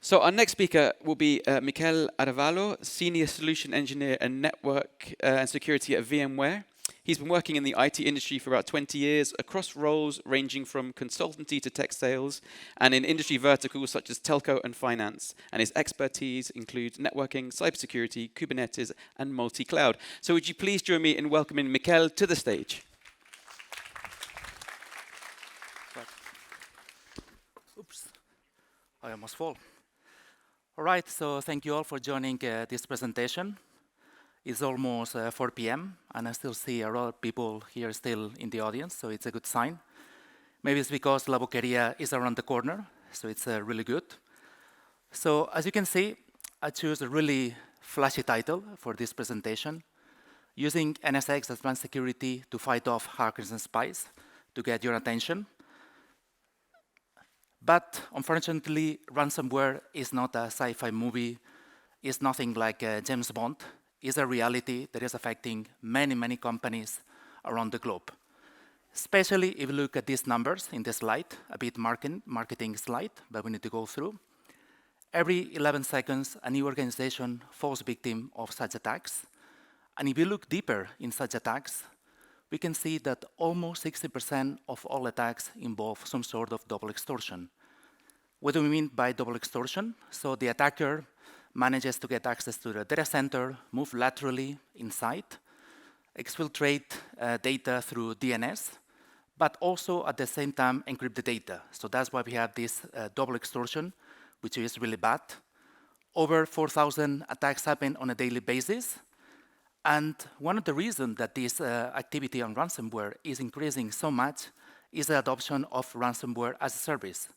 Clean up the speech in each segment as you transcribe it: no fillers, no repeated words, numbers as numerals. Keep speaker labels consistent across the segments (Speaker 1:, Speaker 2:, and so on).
Speaker 1: So our next speaker will be Miquel Arevalo, Senior Solution Engineer and Network and Security at Vmware. He's been working in the IT industry for about 20 years, across roles ranging from consultancy to tech sales, and in industry verticals such as telco and finance. And his expertise includes networking, cybersecurity, Kubernetes, and multi-cloud. So would you please join me in welcoming Miquel to the stage?
Speaker 2: Oops, I almost fall. All right, so thank you all for joining this presentation. It's almost 4 p.m., and I still see a lot of people here still in the audience, so it's a good sign. Maybe it's because La Boqueria is around the corner, so it's really good. So as you can see, I chose a really flashy title for this presentation, using NSX Advanced Security to fight off hackers and spies to get your attention. But unfortunately, ransomware is not a sci-fi movie. It's nothing like James Bond. It's a reality that is affecting many, many companies around the globe. Especially if you look at these numbers in this slide, a bit marketing slide, but we need to go through. Every 11 seconds, a new organization falls victim of such attacks. And if you look deeper in such attacks, we can see that almost 60% of all attacks involve some sort of double extortion. What do we mean by double extortion? So the attacker manages to get access to the data center, move laterally inside, exfiltrate data through DNS, but also at the same time encrypt the data. So that's why we have this double extortion, which is really bad. Over 4,000 attacks happen on a daily basis. And one of the reasons that this activity on ransomware is increasing so much is the adoption of ransomware as a service.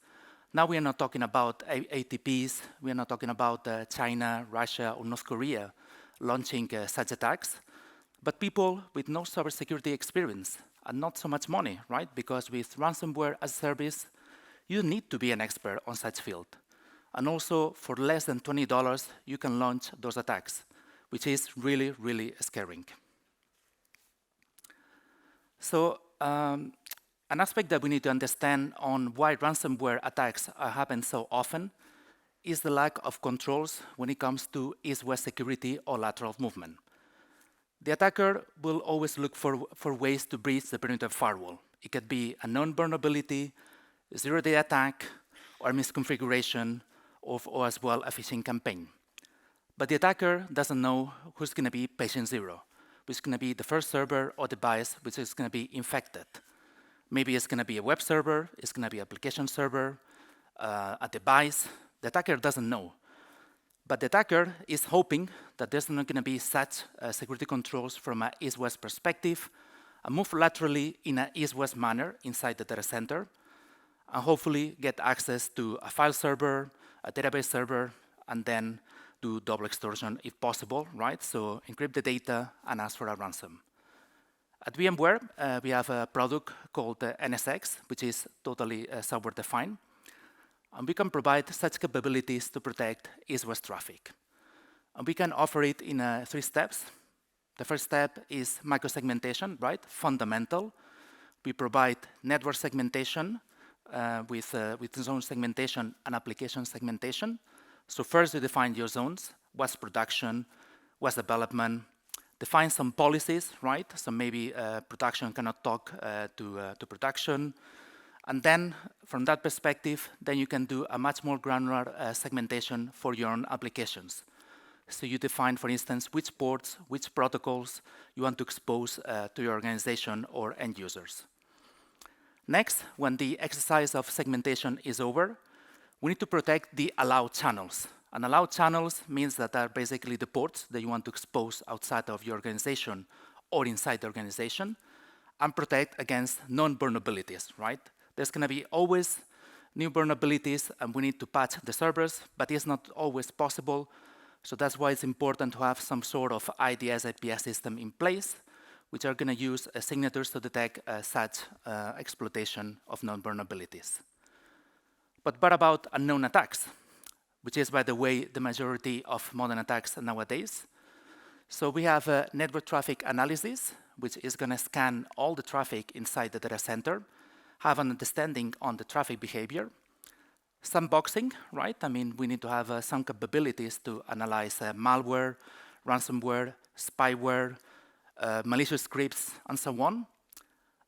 Speaker 2: Now we are not talking about ATPs, we are not talking about China, Russia, or North Korea launching such attacks, but people with no cybersecurity experience and not so much money, right? Because with ransomware as a service, you need to be an expert on such field. And also, for less than $20, you can launch those attacks, which is really, really scaring. So an aspect that we need to understand on why ransomware attacks happen so often is the lack of controls when it comes to east-west security or lateral movement. The attacker will always look for ways to breach the perimeter firewall. It could be a known vulnerability, a zero-day attack, or misconfiguration, or as well a phishing campaign. But the attacker doesn't know who's going to be patient zero, who's going to be the first server or device which is going to be infected. Maybe it's going to be a web server, it's going to be an application server, a device. The attacker doesn't know. But the attacker is hoping that there's not going to be such security controls from an east-west perspective, and move laterally in an east-west manner inside the data center, and hopefully get access to a file server, a database server, and then do double extortion if possible, right? So encrypt the data and ask for a ransom. At VMware, we have a product called NSX, which is totally software-defined. And we can provide such capabilities to protect east-west traffic. And we can offer it in 3 steps. The first step is microsegmentation, right? Fundamental. We provide network segmentation with zone segmentation and application segmentation. So first you define your zones, what's production, what's development, define some policies, right? So maybe production cannot talk to production. And then from that perspective, then you can do a much more granular segmentation for your own applications. So you define, for instance, which ports, which protocols you want to expose to your organization or end users. Next, when the exercise of segmentation is over, we need to protect the allowed channels. And allowed channels means that are basically the ports that you want to expose outside of your organization or inside the organization, and protect against known vulnerabilities, right? There's going to be always new vulnerabilities, and we need to patch the servers, but it's not always possible. So that's why it's important to have some sort of IDS IPS system in place, which are going to use signatures to detect such exploitation of known vulnerabilities. But what about unknown attacks, which is, by the way, the majority of modern attacks nowadays? So we have a network traffic analysis, which is going to scan all the traffic inside the data center, have an understanding on the traffic behavior, Sandboxing, right? I mean, we need to have some capabilities to analyze malware, ransomware, spyware, malicious scripts, and so on.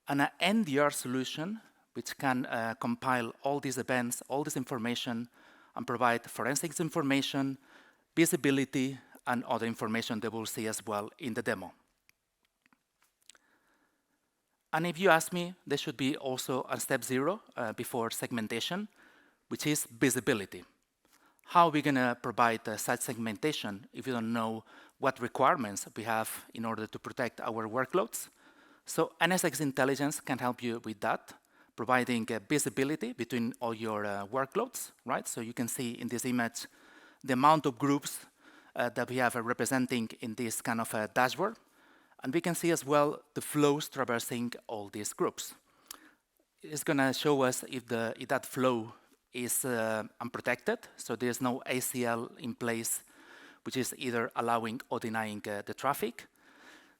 Speaker 2: And an NDR solution, which can compile all these events, all this information, and provide forensics information, visibility, and other information that we'll see as well in the demo. And if you ask me, there should be also a step 0 before segmentation, which is visibility. How are we going to provide such segmentation if you don't know what requirements we have in order to protect our workloads? So NSX Intelligence can help you with that, providing visibility between all your workloads, right? So you can see in this image the amount of groups that we have representing in this kind of dashboard. And we can see as well the flows traversing all these groups. It's going to show us if that flow is unprotected, so there's no ACL in place, which is either allowing or denying the traffic.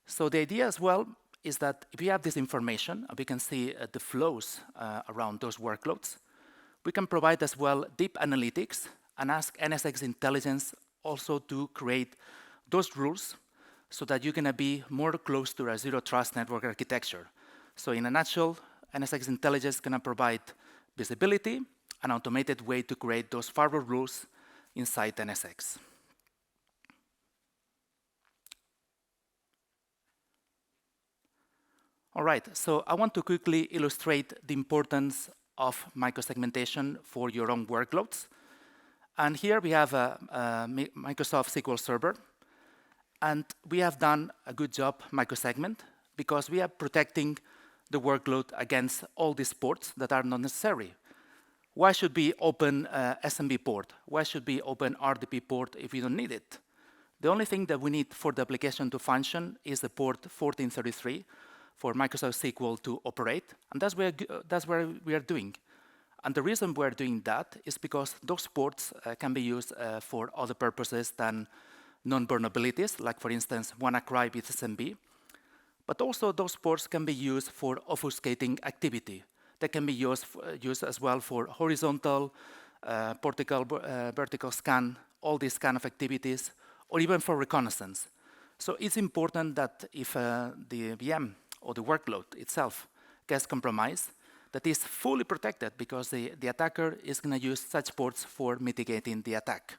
Speaker 2: So the idea as well is that if we have this information, we can see the flows around those workloads. We can provide as well deep analytics and ask NSX Intelligence also to create those rules so that you're going to be more close to a zero trust network architecture. So in a nutshell, NSX Intelligence is going to provide visibility, an automated way to create those firewall rules inside NSX. All right, so I want to quickly illustrate the importance of microsegmentation for your own workloads. And here we have a Microsoft SQL Server. And we have done a good job microsegment because we are protecting the workload against all these ports that are not necessary. Why should we open SMB port? Why should we open RDP port if we don't need it? The only thing that we need for the application to function is the port 1433 for Microsoft SQL to operate, and that's where we are doing. And the reason we're doing that is because those ports can be used for other purposes than non-vulnerabilities, like for instance, WannaCry with SMB. But also those ports can be used for obfuscating activity. They can be used as well for horizontal, vertical scan, all these kind of activities, or even for reconnaissance. So it's important that if the VM or the workload itself gets compromised, that is fully protected because the attacker is going to use such ports for mitigating the attack.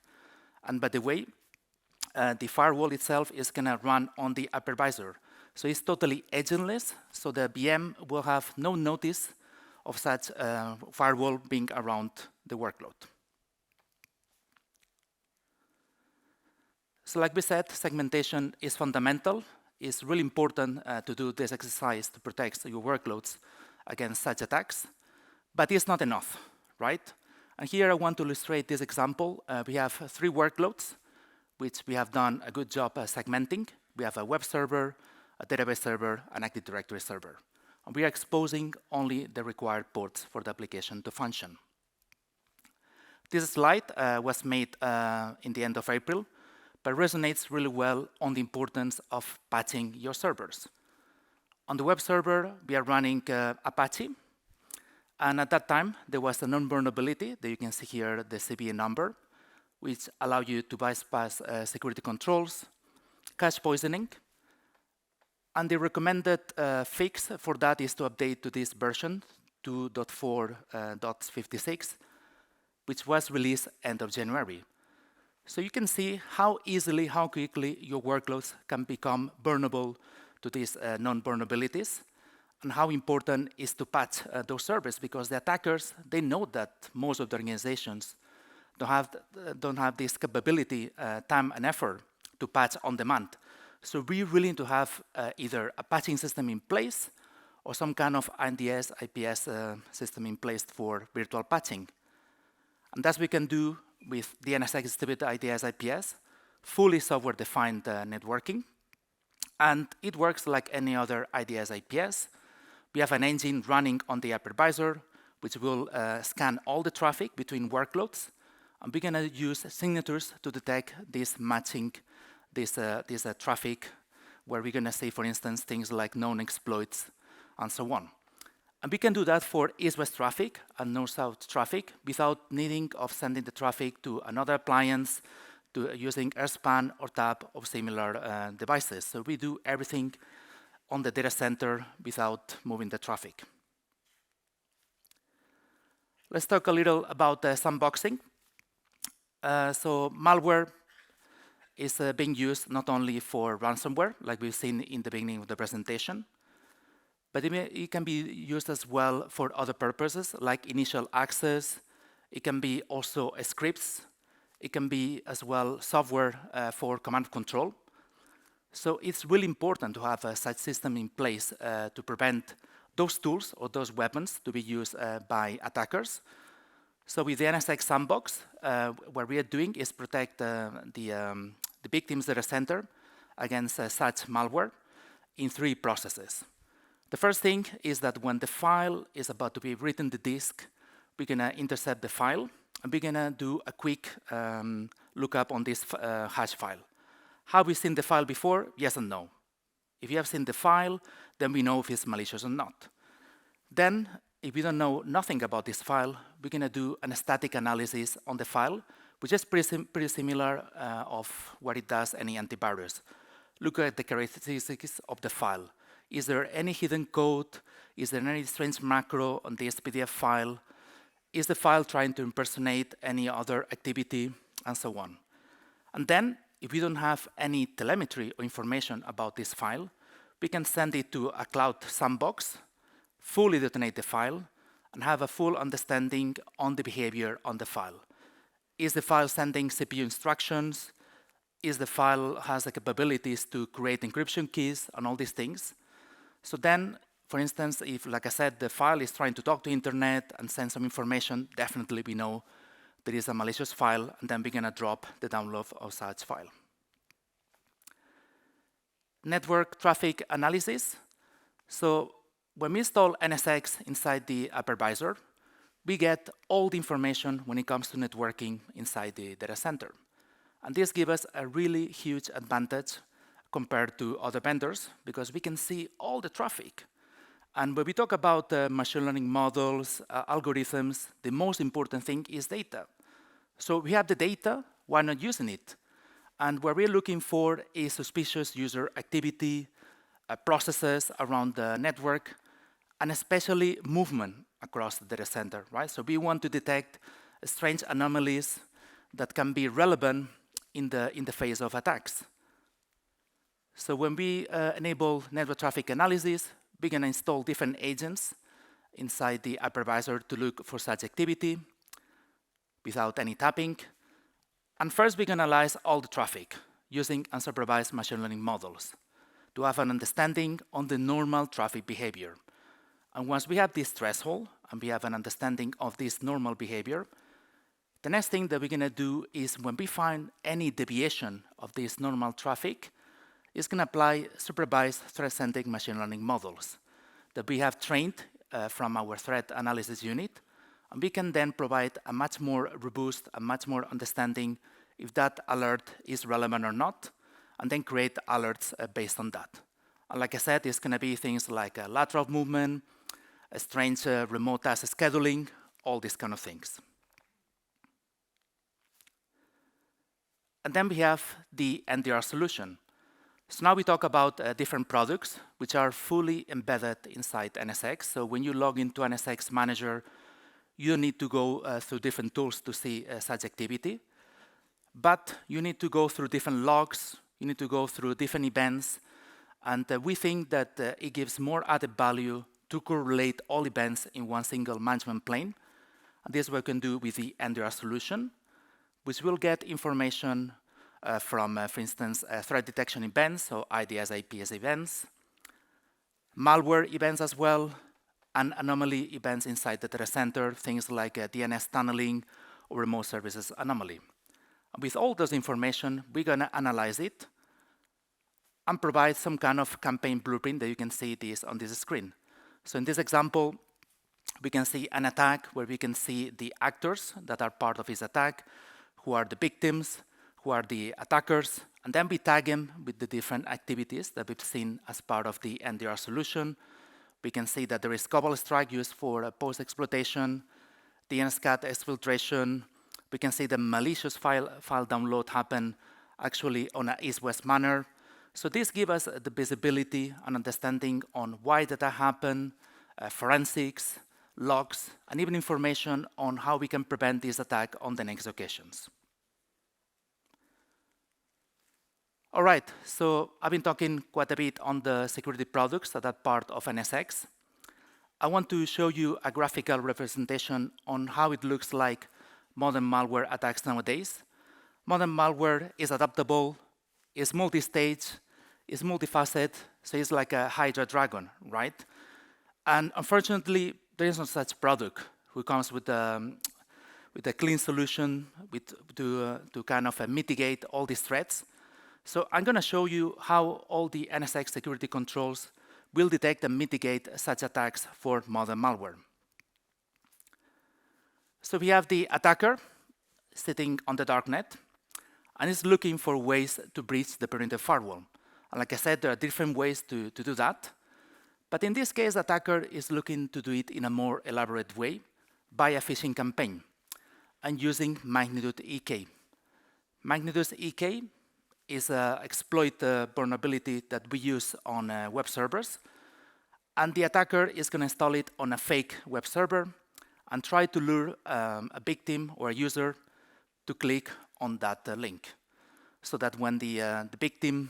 Speaker 2: And by the way, the firewall itself is going to run on the hypervisor. So it's totally agentless, so the VM will have no notice of such firewall being around the workload. So like we said, segmentation is fundamental. It's really important to do this exercise to protect your workloads against such attacks, but it's not enough, right? And here I want to illustrate this example. We have 3 workloads, which we have done a good job segmenting. We have a web server, a database server, an Active Directory server. And we are exposing only the required ports for the application to function. This slide was made in the end of April, but resonates really well on the importance of patching your servers. On the web server, we are running Apache. And at that time, there was a non-vulnerability that you can see here, the CVE number, which allow you to bypass security controls, cache poisoning. And the recommended fix for that is to update to this version 2.4.56, which was released end of January. So you can see how easily, how quickly your workloads can become vulnerable to these non-vulnerabilities, and how important it is to patch those servers, because the attackers, they know that most of the organizations don't have this capability, time and effort to patch on demand. So we really need to have either a patching system in place or some kind of NDS, IPS system in place for virtual patching. And that we can do with the NSX distributed IDS IPS, fully software-defined networking. And it works like any other IDS IPS. We have an engine running on the hypervisor, which will scan all the traffic between workloads. And we're going to use signatures to detect this matching, this traffic, where we're going to see, for instance, things like known exploits and so on. And we can do that for east-west traffic and north-south traffic without needing of sending the traffic to another appliance, to using AirSpan or TAP or similar devices. So we do everything on the data center without moving the traffic. Let's talk a little about sandboxing. So malware is being used not only for ransomware, like we've seen in the beginning of the presentation, but it can be used as well for other purposes, like initial access. It can be also scripts. It can be as well software for command control. So it's really important to have a such system in place to prevent those tools or those weapons to be used by attackers. So with the NSX sandbox, what we are doing is protect the victims data center against such malware in 3 processes. The first thing is that when the file is about to be written to disk, we're going to intercept the file, and we're going to do a quick lookup on this hash file. Have we seen the file before? Yes and no. If you have seen the file, then we know if it's malicious or not. Then, if we don't know nothing about this file, we're going to do a static analysis on the file, which is pretty similar of what it does any antivirus. Look at the characteristics of the file. Is there any hidden code? Is there any strange macro on this PDF file? Is the file trying to impersonate any other activity? And so on. And then, if we don't have any telemetry or information about this file, we can send it to a cloud sandbox, fully detonate the file, and have a full understanding on the behavior on the file. Is the file sending CPU instructions? Is the file has the capabilities to create encryption keys and all these things? So then, for instance, if, like I said, the file is trying to talk to internet and send some information, definitely we know there is a malicious file, and then we're going to drop the download of such file. Network traffic analysis. So when we install NSX inside the hypervisor, we get all the information when it comes to networking inside the data center. And this gives us a really huge advantage compared to other vendors, because we can see all the traffic. And when we talk about machine learning models, algorithms, the most important thing is data. So we have the data, why not using it? And what we're looking for is suspicious user activity, processes around the network, and especially movement across the data center, right? So we want to detect strange anomalies that can be relevant in the phase of attacks. So when we enable network traffic analysis, we're going to install different agents inside the hypervisor to look for such activity without any tapping. And first, we're going to analyze all the traffic using unsupervised machine learning models to have an understanding on the normal traffic behavior. And once we have this threshold and we have an understanding of this normal behavior, the next thing that we're going to do is when we find any deviation of this normal traffic, is going to apply supervised threat-centric machine learning models that we have trained from our threat analysis unit. And we can then provide a much more robust, a much more understanding if that alert is relevant or not, and then create alerts based on that. And like I said, it's going to be things like lateral movement, a strange remote task scheduling, all these kind of things. And then we have the NDR solution. So now we talk about different products which are fully embedded inside NSX. So when you log into NSX Manager, you don't need to go through different tools to see such activity. But you need to go through different logs. You need to go through different events. And we think that it gives more added value to correlate all events in one single management plane. And this we can do with the NDR solution, which will get information from, for instance, threat detection events, so IDS, IPS events, malware events as well, and anomaly events inside the data center, things like DNS tunneling or remote services anomaly. With all those information, we're going to analyze it and provide some kind of campaign blueprint that you can see this on this screen. So in this example, we can see an attack where we can see the actors that are part of this attack, who are the victims, who are the attackers, and then we tag them with the different activities that we've seen as part of the NDR solution, We can see that there is Cobalt Strike used for post-exploitation, the NSCAT exfiltration. We can see the malicious file download happen actually on an east-west manner. So this gives us the visibility and understanding on why did that happen, forensics, logs, and even information on how we can prevent this attack on the next occasions. All right, so I've been talking quite a bit on the security products that are part of NSX. I want to show you a graphical representation on how it looks like modern malware attacks nowadays. Modern malware is adaptable, is multi-stage, is multifaceted, so it's like a Hydra dragon, right? And unfortunately, there is no such product who comes with a clean solution to kind of mitigate all these threats. So I'm going to show you how all the NSX security controls will detect and mitigate such attacks for modern malware. So we have the attacker sitting on the darknet, and is looking for ways to breach the perimeter firewall. And like I said, there are different ways to do that. But in this case, the attacker is looking to do it in a more elaborate way by a phishing campaign and using Magnitude EK. Magnitude EK is an exploit vulnerability that we use on web servers. And the attacker is going to install it on a fake web server and try to lure a victim or a user to click on that link. So that when the victim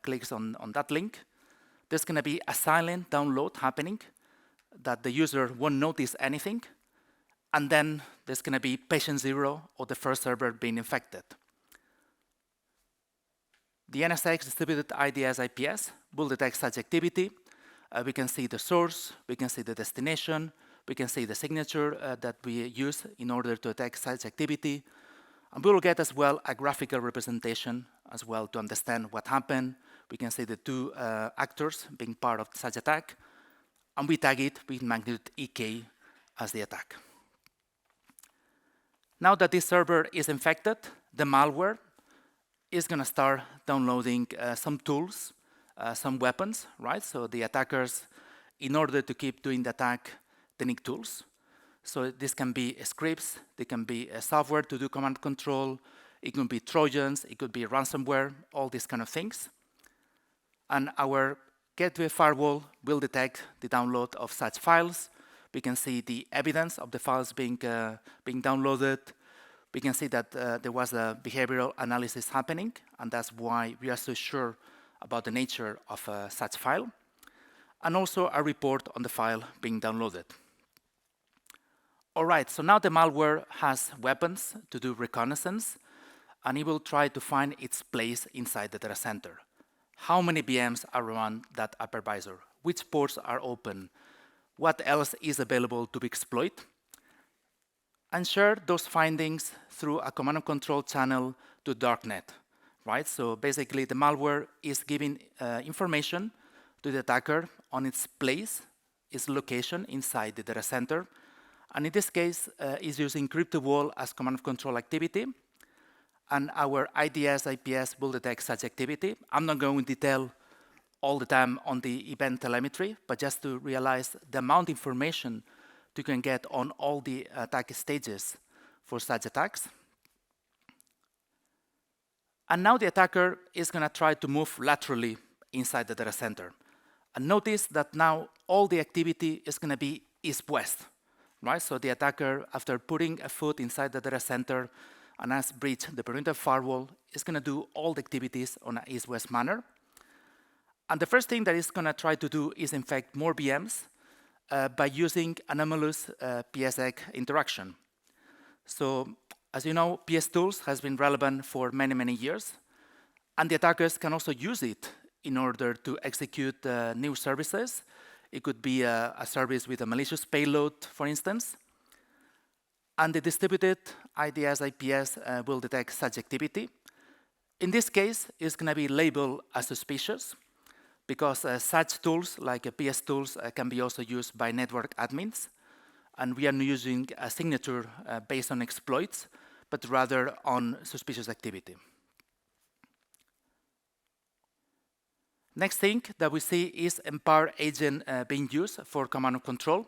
Speaker 2: clicks on that link, there's going to be a silent download happening that the user won't notice anything. And then there's going to be patient zero of the first server being infected. The NSX distributed IDS IPS will detect such activity. We can see the source, we can see the destination, we can see the signature that we use in order to detect such activity. And we will get as well a graphical representation as well to understand what happened. We can see the two actors being part of such attack, and we tag it with Magnitude EK as the attack. Now that this server is infected, the malware is going to start downloading some tools, some weapons, right? So the attackers, in order to keep doing the attack, they need tools. So this can be scripts, they can be software to do command control, it could be Trojans, it could be ransomware, all these kind of things. And our gateway firewall will detect the download of such files. We can see the evidence of the files being downloaded. We can see that there was a behavioral analysis happening, and that's why we are so sure about the nature of such file, and also a report on the file being downloaded. All right, so now the malware has weapons to do reconnaissance, and it will try to find its place inside the data center. How many VMs are around that hypervisor? Which ports are open? What else is available to be exploited? And share those findings through a command and control channel to darknet, right? So basically, the malware is giving information to the attacker on its place, its location inside the data center. And in this case, is using crypto-wall as command and control activity. And our IDS IPS will detect such activity. I'm not going to detail all the time on the event telemetry, but just to realize the amount of information you can get on all the attack stages for such attacks. And now the attacker is going to try to move laterally inside the data center. And notice that now all the activity is going to be east-west, right? So the attacker, after putting a foot inside the data center and has breached the perimeter firewall, is going to do all the activities on an east-west manner. And the first thing that it's going to try to do is infect more VMs by using anomalous PSX interaction. So, as you know, PS tools has been relevant for many, many years, and the attackers can also use it in order to execute new services. It could be a service with a malicious payload, for instance. And the distributed IDS IPS will detect such activity. In this case, it's going to be labeled as suspicious, because such tools, like PS tools, can be also used by network admins. And we are not using a signature based on exploits, but rather on suspicious activity. Next thing that we see is Empower agent being used for command and control.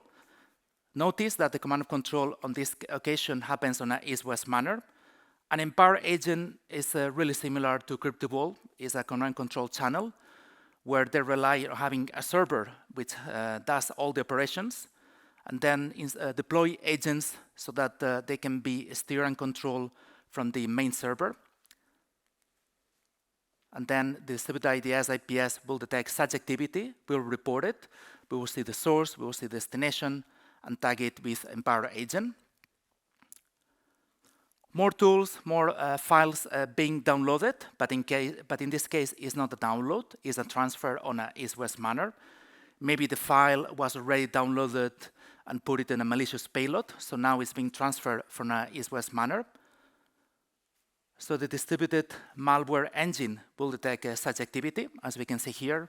Speaker 2: Notice that the command and control on this occasion happens on an east-west manner. An Empower agent is really similar to CryptoVault. It's a command and control channel where they rely on having a server which does all the operations, and then deploy agents so that they can be steered and controlled from the main server. And then the distributed IDS IPS will detect such activity, will report it, we will see the source, we will see the destination, and tag it with Empower agent. More tools, more files being downloaded, but in this case, it's not a download, it's a transfer on an east-west manner. Maybe the file was already downloaded and put it in a malicious payload, so now it's being transferred from an east-west manner. So the distributed malware engine will detect such activity, as we can see here.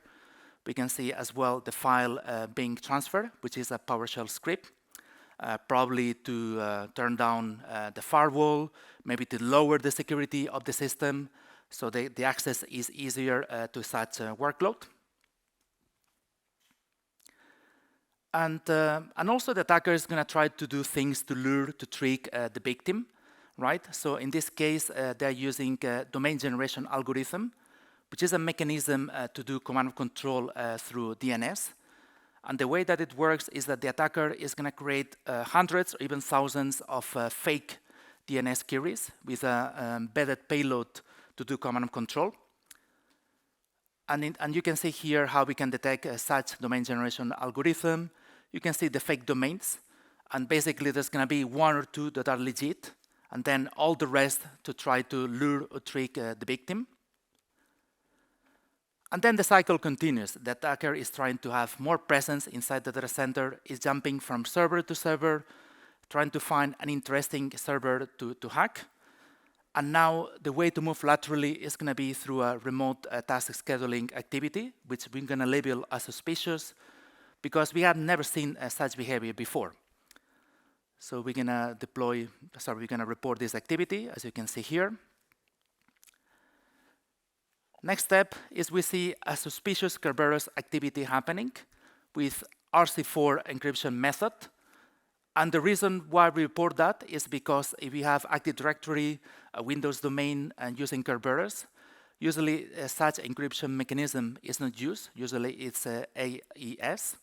Speaker 2: We can see as well the file being transferred, which is a PowerShell script, probably to turn down the firewall, maybe to lower the security of the system, so the access is easier to such a workload. And also the attacker is going to try to do things to lure, to trick the victim, right? So in this case, they're using domain generation algorithm, which is a mechanism to do command and control through DNS. And the way that it works is that the attacker is going to create hundreds or even thousands of fake DNS queries with an embedded payload to do command and control. And you can see here how we can detect such domain generation algorithm. You can see the fake domains. And basically, there's going to be one or two that are legit, and then all the rest to try to lure or trick the victim. And then the cycle continues. The attacker is trying to have more presence inside the data center, is jumping from server to server, trying to find an interesting server to hack. And now the way to move laterally is going to be through a remote task scheduling activity, which we're going to label as suspicious, because we have never seen such behavior before. So we're going to we're going to report this activity, as you can see here. Next step is we see a suspicious Kerberos activity happening with RC4 encryption method. And the reason why we report that is because if we have Active Directory, a Windows domain, and using Kerberos, usually such encryption mechanism is not used. Usually it's AES.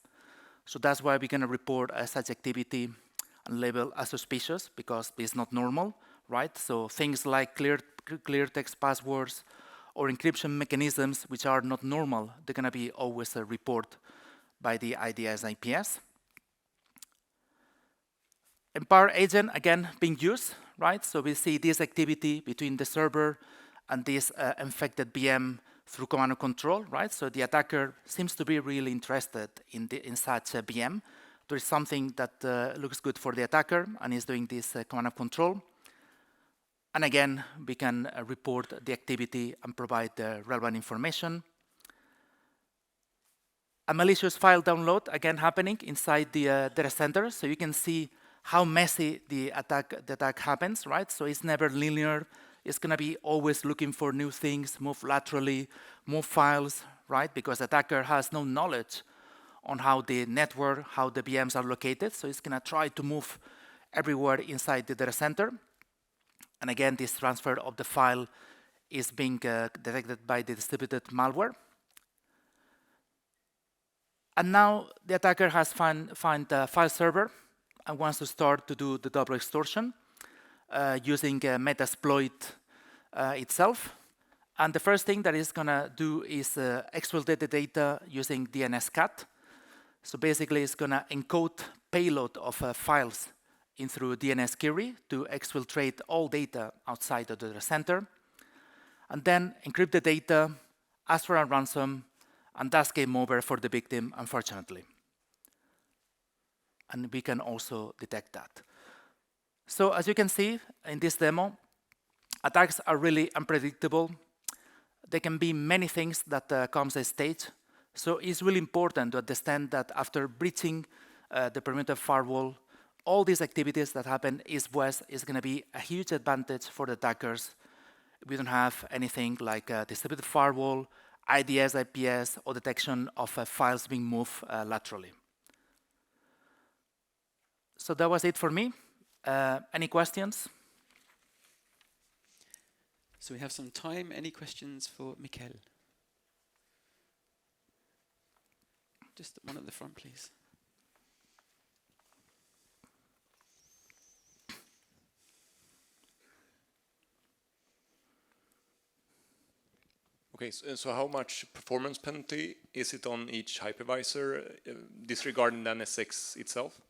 Speaker 2: So that's why we're going to report such activity and label as suspicious, because it's not normal, right? So things like clear text passwords or encryption mechanisms which are not normal, they're going to be always reported by the IDS IPS. Empower agent, again, being used, right? So we see this activity between the server and this infected VM through command and control, right? So the attacker seems to be really interested in such a VM. There is something that looks good for the attacker, and is doing this command and control. And again, we can report the activity and provide the relevant information. A malicious file download, again, happening inside the data center. So you can see how messy the attack happens, right? So it's never linear. It's going to be always looking for new things, move laterally, move files, right? Because the attacker has no knowledge on how the network, how the VMs are located. So it's going to try to move everywhere inside the data center. And again, this transfer of the file is being detected by the distributed malware. And now the attacker has found a file server and wants to start to do the double extortion using Metasploit itself. And the first thing that it's going to do is exploit the data using DNSCAT. So basically, it's going to encode payload of files in through DNS query to exfiltrate all data outside of the data center, and then encrypt the data, ask for a ransom, and that's game over for the victim, unfortunately. And we can also detect that. So as you can see in this demo, attacks are really unpredictable. There can be many things that comes at stage. So it's really important to understand that after breaching the perimeter firewall, all these activities that happen east-west is going to be a huge advantage for the attackers. We don't have anything like a distributed firewall, IDS, IPS, or detection of files being moved laterally. So that was it for me. Any questions?
Speaker 1: So we have some time. Any questions for Miquel? Just one at the front, please.
Speaker 3: Okay, so how much performance penalty is it on each hypervisor, disregarding the NSX itself?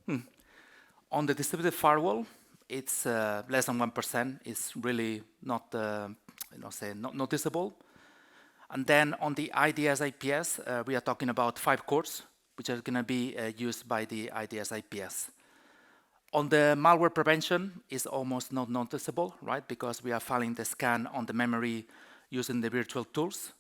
Speaker 2: On the distributed firewall, it's less than 1%. It's really not, not noticeable. And then on the IDS IPS, we are talking about 5 cores, which are going to be used by the IDS IPS. On the malware prevention, it's almost not noticeable, right? Because we are filing the scan on the memory using the virtual tools.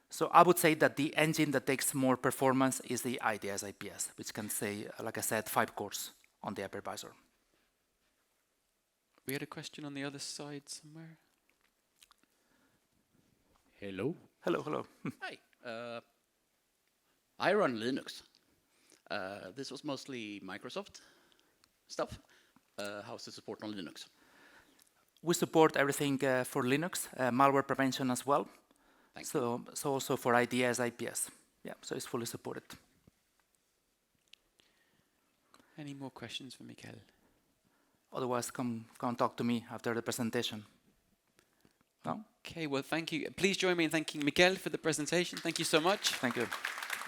Speaker 2: So I would say that the engine that takes more performance is the IDS IPS, which can say, like I said, 5 cores on the hypervisor.
Speaker 1: We had a question on the other side somewhere.
Speaker 4: Hello.
Speaker 2: Hello, hello.
Speaker 4: Hi. I run Linux. This was mostly Microsoft stuff. How's the support on Linux?
Speaker 2: We support everything for Linux, malware prevention as well.
Speaker 4: Thank you.
Speaker 2: So also for IDS, IPS. Yeah, so it's fully supported.
Speaker 1: Any more questions for Miquel?
Speaker 2: Otherwise, come talk to me after the presentation. No?
Speaker 1: Okay, well, thank you. Please join me in thanking Miquel for the presentation. Thank you so much.
Speaker 2: Thank you.